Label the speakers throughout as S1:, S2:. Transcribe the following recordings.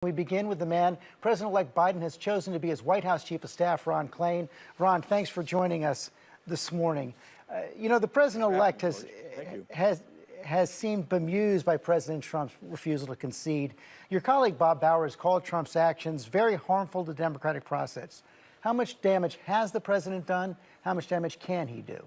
S1: We begin with the man President-elect Biden has chosen to be his White House Chief of Staff, Ron Klain. Ron, thanks for joining us this morning. The president-elect has seemed bemused by President Trump's refusal to concede. Your colleague Bob Bauer has called Trump's actions very harmful to the democratic process. How much damage has the president done? How much damage can he do?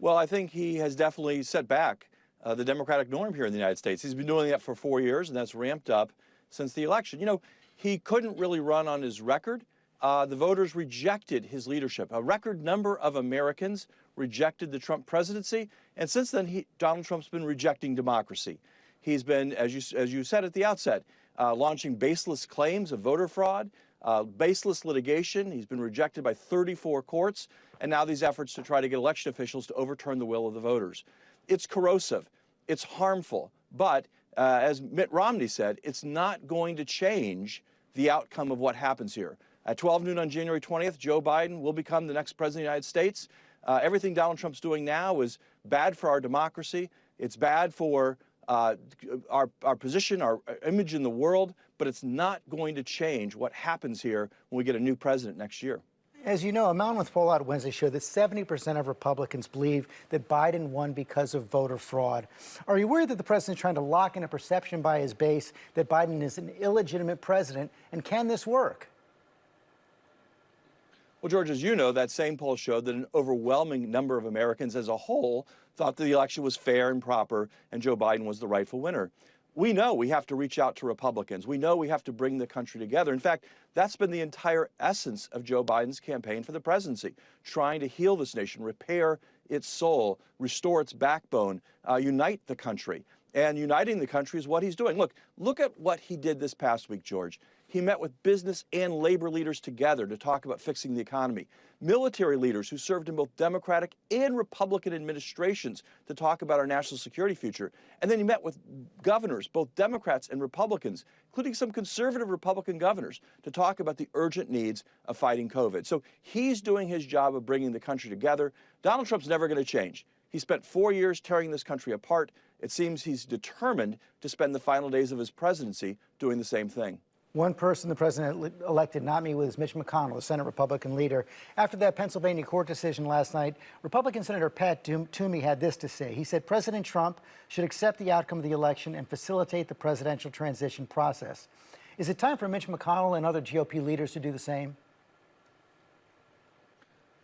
S2: Well, I think he has definitely set back the democratic norm here in the United States. He's been doing that for 4 years, and that's ramped up since the election. He couldn't really run on his record. The voters rejected his leadership. A record number of Americans rejected the Trump presidency, and since then, Donald Trump's been rejecting democracy. He's been, as you said at the outset, launching baseless claims of voter fraud, baseless litigation. He's been rejected by 34 courts, and now these efforts to try to get election officials to overturn the will of the voters. It's corrosive, it's harmful, but as Mitt Romney said, it's not going to change the outcome of what happens here. At 12 noon on January 20th, Joe Biden will become the next president of the United States. Everything Donald Trump's doing now is bad for our democracy. It's bad for our position, our image in the world, but it's not going to change what happens here when we get a new president next year.
S1: As you know, a Monmouth poll out Wednesday showed that 70% of Republicans believe that Biden won because of voter fraud. Are you worried that the president is trying to lock in a perception by his base that Biden is an illegitimate president, and can this work?
S2: Well, George, as you know, that same poll showed that an overwhelming number of Americans as a whole thought that the election was fair and proper and Joe Biden was the rightful winner. We know we have to reach out to Republicans. We know we have to bring the country together. In fact, that's been the entire essence of Joe Biden's campaign for the presidency, trying to heal this nation, repair its soul, restore its backbone, unite the country. And uniting the country is what he's doing. Look at what he did this past week, George. He met with business and labor leaders together to talk about fixing the economy. Military leaders who served in both Democratic and Republican administrations to talk about our national security future. And then he met with governors, both Democrats and Republicans, including some conservative Republican governors, to talk about the urgent needs of fighting COVID. So he's doing his job of bringing the country together. Donald Trump's never going to change. He spent 4 years tearing this country apart. It seems he's determined to spend the final days of his presidency doing the same thing.
S1: One person the president-elect did not meet with is Mitch McConnell, the Senate Republican leader. After that Pennsylvania court decision last night, Republican Senator Pat Toomey had this to say. He said President Trump should accept the outcome of the election and facilitate the presidential transition process. Is it time for Mitch McConnell and other GOP leaders to do the same?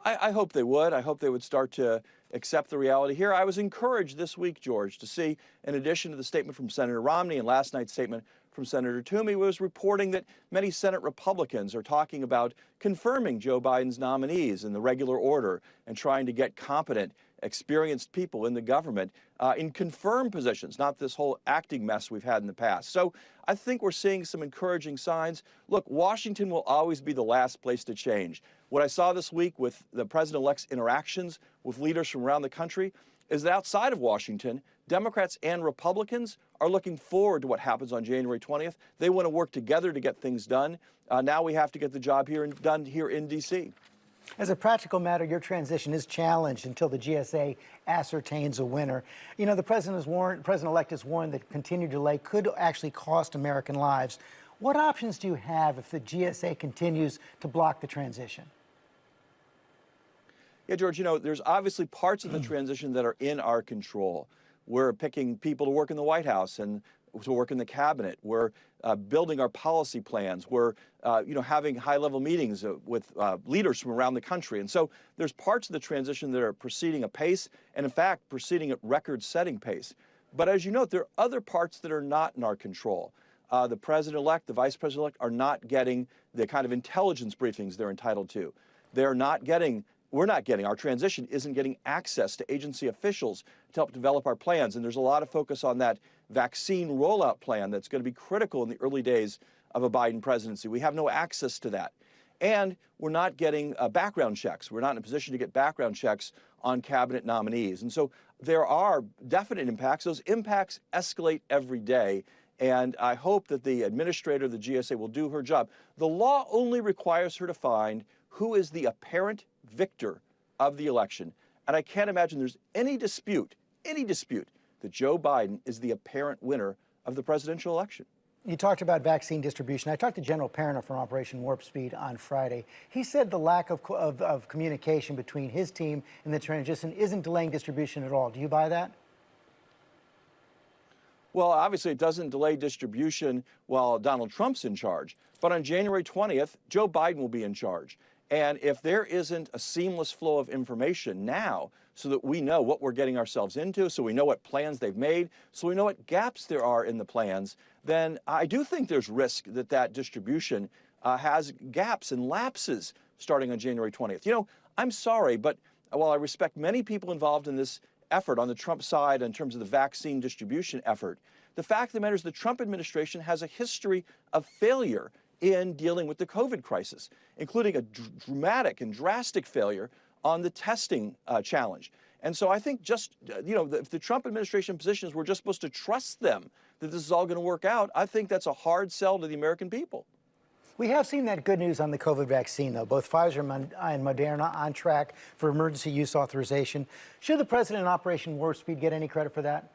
S2: I hope they would. I hope they would start to accept the reality here. I was encouraged this week, George, to see, in addition to the statement from Senator Romney and last night's statement from Senator Toomey, was reporting that many Senate Republicans are talking about confirming Joe Biden's nominees in the regular order and trying to get competent, experienced people in the government in confirmed positions, not this whole acting mess we've had in the past. So I think we're seeing some encouraging signs. Look, Washington will always be the last place to change. What I saw this week with the president-elect's interactions with leaders from around the country is that outside of Washington, Democrats and Republicans are looking forward to what happens on January 20th. They want to work together to get things done. Now we have to get the job done here in D.C.
S1: As a practical matter, your transition is challenged until the GSA ascertains a winner. The president-elect has warned that continued delay could actually cost American lives. What options do you have if the GSA continues to block the transition?
S2: Yeah, George, there's obviously parts of the transition that are in our control. We're picking people to work in the White House and to work in the cabinet. We're building our policy plans. We're, having high-level meetings with leaders from around the country. And so there's parts of the transition that are proceeding apace and, in fact, proceeding at record-setting pace. But as you note, there are other parts that are not in our control. The president-elect, the vice president-elect are not getting the kind of intelligence briefings they're entitled to. We're not getting, our transition isn't getting access to agency officials to help develop our plans. And there's a lot of focus on that vaccine rollout plan that's going to be critical in the early days of a Biden presidency. We have no access to that. And we're not getting background checks. We're not in a position to get background checks on cabinet nominees. And so there are definite impacts. Those impacts escalate every day. And I hope that the administrator of the GSA will do her job. The law only requires her to find who is the apparent victor of the election. And I can't imagine there's any dispute that Joe Biden is the apparent winner of the presidential election.
S1: You talked about vaccine distribution. I talked to General Perna from Operation Warp Speed on Friday. He said the lack of communication between his team and the transition isn't delaying distribution at all. Do you buy that?
S2: Well, obviously, it doesn't delay distribution while Donald Trump's in charge. But on January 20th, Joe Biden will be in charge. And if there isn't a seamless flow of information now so that we know what we're getting ourselves into, so we know what plans they've made, so we know what gaps there are in the plans, then I do think there's risk that that distribution has gaps and lapses starting on January 20th. You know, I'm sorry, but while I respect many people involved in this effort on the Trump side in terms of the vaccine distribution effort, the fact of the matter is the Trump administration has a history of failure in dealing with the COVID crisis, including a dramatic and drastic failure on the testing challenge. And so I think just, if the Trump administration positions, we're just supposed to trust them that this is all going to work out, I think that's a hard sell to the American people.
S1: We have seen that good news on the COVID vaccine, though. Both Pfizer and Moderna on track for emergency use authorization. Should the president in Operation Warp Speed get any credit for that?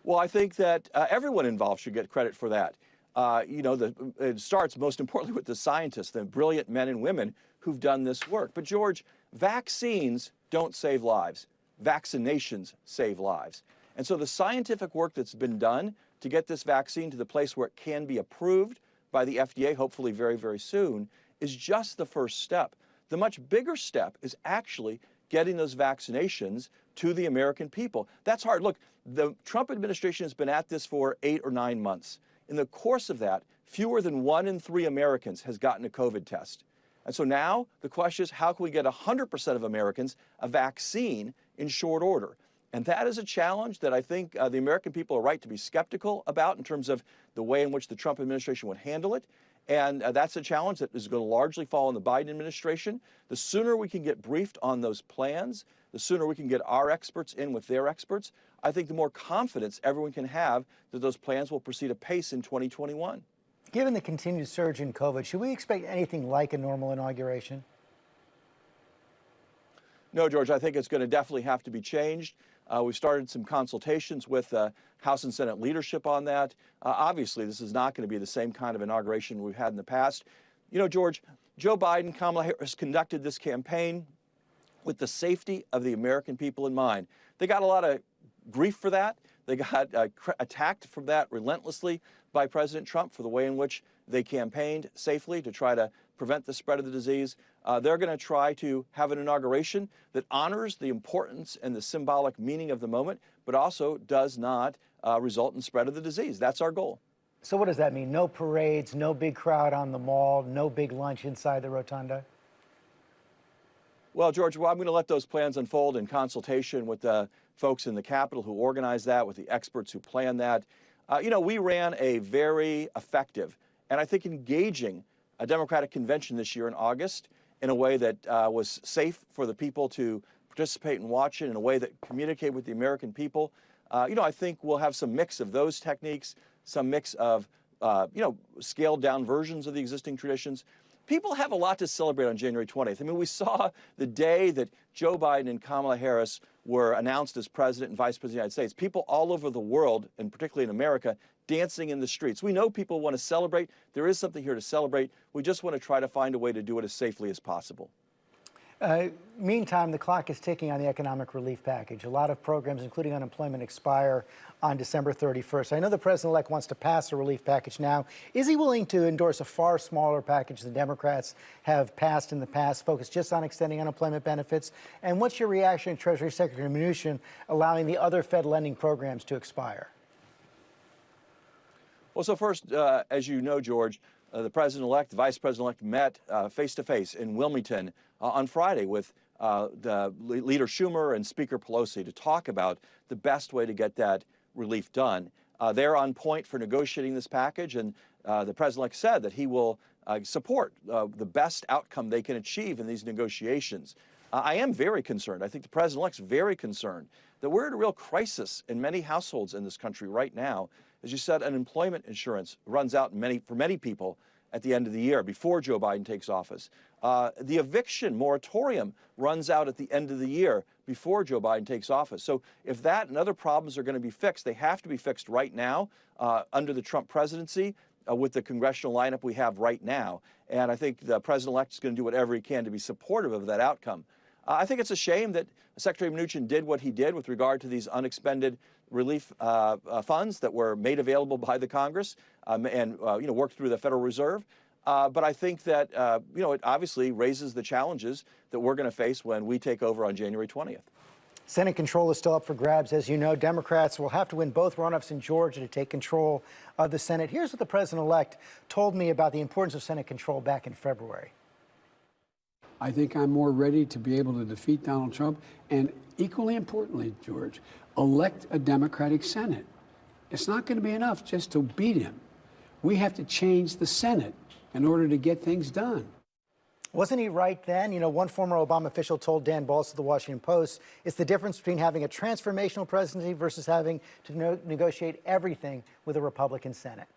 S2: Well, I think that everyone involved should get credit for that. It starts most importantly with the scientists, the brilliant men and women who've done this work. But George, vaccines don't save lives. Vaccinations save lives. And so the scientific work that's been done to get this vaccine to the place where it can be approved by the FDA, hopefully very, very soon, is just the first step. The much bigger step is actually getting those vaccinations to the American people. That's hard. Look, the Trump administration has been at this for 8 or 9 months. In the course of that, fewer than 1 in 3 Americans has gotten a COVID test. And so now the question is, how can we get 100% of Americans a vaccine in short order? And that is a challenge that I think the American people are right to be skeptical about in terms of the way in which the Trump administration would handle it. And that's a challenge that is going to largely fall on the Biden administration. The sooner we can get briefed on those plans, the sooner we can get our experts in with their experts, I think the more confidence everyone can have that those plans will proceed apace in 2021.
S1: Given the continued surge in COVID, should we expect anything like a normal inauguration?
S2: No, George, I think it's going to definitely have to be changed. We've started some consultations with House and Senate leadership on that. Obviously, this is not going to be the same kind of inauguration we've had in the past. You know, George, Joe Biden, Kamala Harris conducted this campaign with the safety of the American people in mind. They got a lot of grief for that. They got attacked from that relentlessly by President Trump for the way in which they campaigned safely to try to prevent the spread of the disease. They're going to try to have an inauguration that honors the importance and the symbolic meaning of the moment, but also does not result in spread of the disease. That's our goal.
S1: So what does that mean? No parades, no big crowd on the mall, no big lunch inside the rotunda?
S2: Well, George, I'm going to let those plans unfold in consultation with the folks in the Capitol who organized that, with the experts who planned that. We ran a very effective and I think engaging Democratic convention this year in August in a way that was safe for the people to participate and watch it, in a way that communicated with the American people. I think we'll have some mix of those techniques, some mix of, scaled down versions of the existing traditions. People have a lot to celebrate on January 20th. I mean, we saw the day that Joe Biden and Kamala Harris were announced as president and vice president of the United States. People all over the world, and particularly in America, dancing in the streets. We know people want to celebrate. There is something here to celebrate. We just want to try to find a way to do it as safely as possible.
S1: Meantime, the clock is ticking on the economic relief package. A lot of programs, including unemployment, expire on December 31st. I know the president-elect wants to pass a relief package now. Is he willing to endorse a far smaller package than Democrats have passed in the past, focused just on extending unemployment benefits? And what's your reaction to Treasury Secretary Mnuchin allowing the other Fed lending programs to expire?
S2: Well, so first, as you know, George, the president-elect, the vice president-elect met face-to-face in Wilmington on Friday with the Leader Schumer and Speaker Pelosi to talk about the best way to get that relief done. They're on point for negotiating this package, and the president-elect said that he will support the best outcome they can achieve in these negotiations. I am very concerned. I think the president-elect's very concerned that we're in a real crisis in many households in this country right now. As you said, unemployment insurance runs out for many people at the end of the year, before Joe Biden takes office. The eviction moratorium runs out at the end of the year, before Joe Biden takes office. So if that and other problems are going to be fixed, they have to be fixed right now under the Trump presidency with the congressional lineup we have right now. And I think the president-elect is going to do whatever he can to be supportive of that outcome. I think it's a shame that Secretary Mnuchin did what he did with regard to these unexpended relief funds that were made available by the Congress and worked through the Federal Reserve. But I think that it obviously raises the challenges that we're going to face when we take over on January 20th.
S1: Senate control is still up for grabs. As you know, Democrats will have to win both runoffs in Georgia to take control of the Senate. Here's what the president-elect told me about the importance of Senate control back in February.
S3: I think I'm more ready to be able to defeat Donald Trump and, equally importantly, George, elect a Democratic Senate. It's not going to be enough just to beat him. We have to change the Senate in order to get things done.
S1: Wasn't he right then? You know, one former Obama official told Dan Balls of the Washington Post, it's the difference between having a transformational presidency versus having to negotiate everything with a Republican Senate.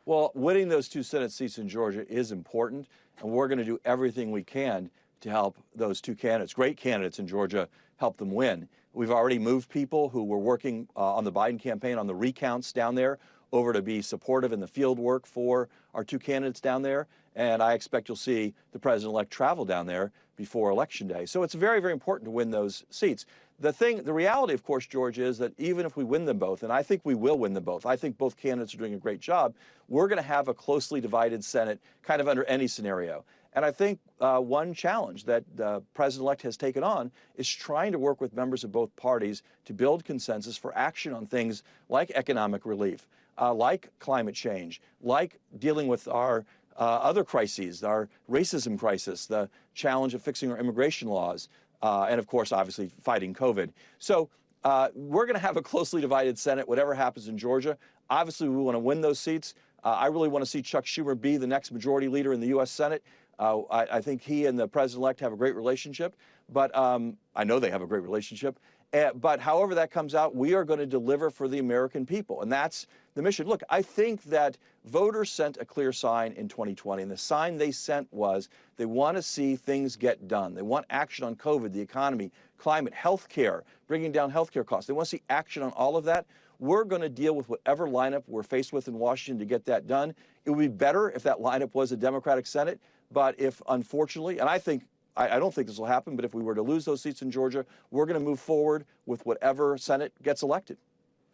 S2: Well, winning those 2 Senate seats in Georgia is important, and we're going to do everything we can to help those 2 candidates, great candidates in Georgia, help them win. We've already moved people who were working on the Biden campaign on the recounts down there over to be supportive in the field work for our 2 candidates down there. And I expect you'll see the president-elect travel down there before Election Day. So it's very, very important to win those seats. The reality, of course, George, is that even if we win them both, and I think we will win them both, I think both candidates are doing a great job, we're going to have a closely divided Senate kind of under any scenario. And I think one challenge that the president-elect has taken on is trying to work with members of both parties to build consensus for action on things like economic relief, like climate change, like dealing with our other crises, our racism crisis, the challenge of fixing our immigration laws, and of course, obviously, fighting COVID. So we're going to have a closely divided Senate, whatever happens in Georgia. Obviously, we want to win those seats. I really want to see Chuck Schumer be the next majority leader in the U.S. Senate. I think he and the president-elect have a great relationship, but I know they have a great relationship. But however that comes out, we are going to deliver for the American people, and that's the mission. Look, I think that voters sent a clear sign in 2020, and the sign they sent was they want to see things get done. They want action on COVID, the economy, climate, health care, bringing down health care costs. They want to see action on all of that. We're going to deal with whatever lineup we're faced with in Washington to get that done. It would be better if that lineup was a Democratic Senate, but if, unfortunately, and I don't think this will happen, but if we were to lose those seats in Georgia, we're going to move forward with whatever Senate gets elected.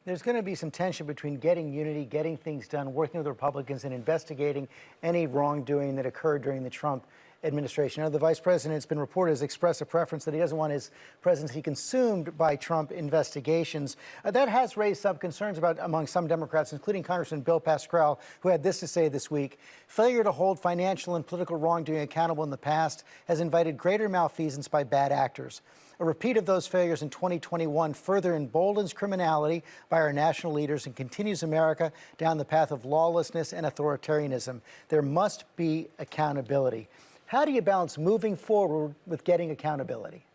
S1: There's going to be some tension between getting unity, getting things done, working with Republicans, and investigating any wrongdoing that occurred during the Trump administration. Now, the vice president has been reported has expressed a preference that he doesn't want his presidency consumed by Trump investigations. That has raised some concerns among some Democrats, including Congressman Bill Pascrell, who had this to say this week. Failure to hold financial and political wrongdoing accountable in the past has invited greater malfeasance by bad actors. A repeat of those failures in 2021 further emboldens criminality by our national leaders and continues America down the path of lawlessness and authoritarianism. There must be accountability. How do you balance moving forward with getting accountability?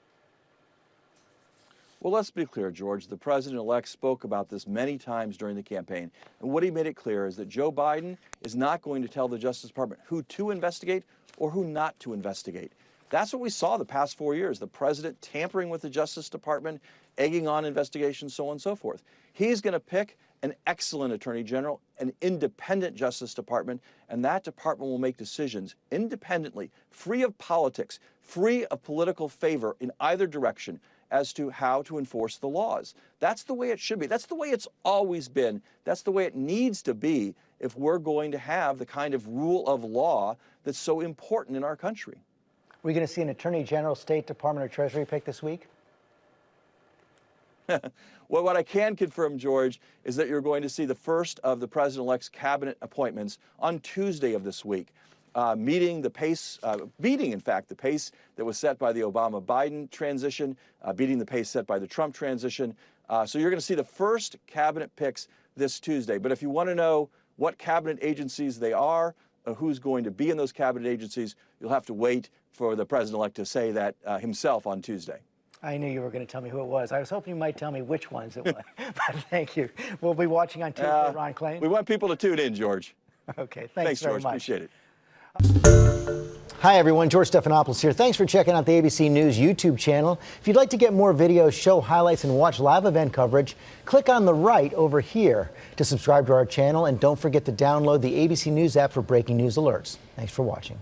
S2: Well, let's be clear, George. The president-elect spoke about this many times during the campaign. And what he made it clear is that Joe Biden is not going to tell the Justice Department who to investigate or who not to investigate. That's what we saw the past 4 years, the president tampering with the Justice Department, egging on investigations, so on and so forth. He's going to pick an excellent attorney general, an independent Justice Department, and that department will make decisions independently, free of politics, free of political favor in either direction as to how to enforce the laws. That's the way it should be. That's the way it's always been. That's the way it needs to be if we're going to have the kind of rule of law that's so important in our country.
S1: Are we going to see an Attorney General, State Department, or Treasury pick this week?
S2: Well, what I can confirm, George, is that you're going to see the first of the president-elect's cabinet appointments on Tuesday of this week, meeting, in fact, the pace that was set by the Obama-Biden transition, beating the pace set by the Trump transition. So you're going to see the first cabinet picks this Tuesday. But if you want to know what cabinet agencies they are, who's going to be in those cabinet agencies, you'll have to wait for the president-elect to say that himself on Tuesday.
S1: I knew you were going to tell me who it was. I was hoping you might tell me which ones it was. But thank you. We'll be watching on Tuesday, Ron Klain.
S2: We want people to tune in, George.
S1: Okay, thanks very
S2: George.
S1: much.
S2: Appreciate it.
S1: Hi, everyone. George Stephanopoulos here. Thanks for checking out the ABC News YouTube channel. If you'd like to get more videos, show highlights, and watch live event coverage, click on the right over here to subscribe to our channel. And don't forget to download the ABC News app for breaking news alerts. Thanks for watching.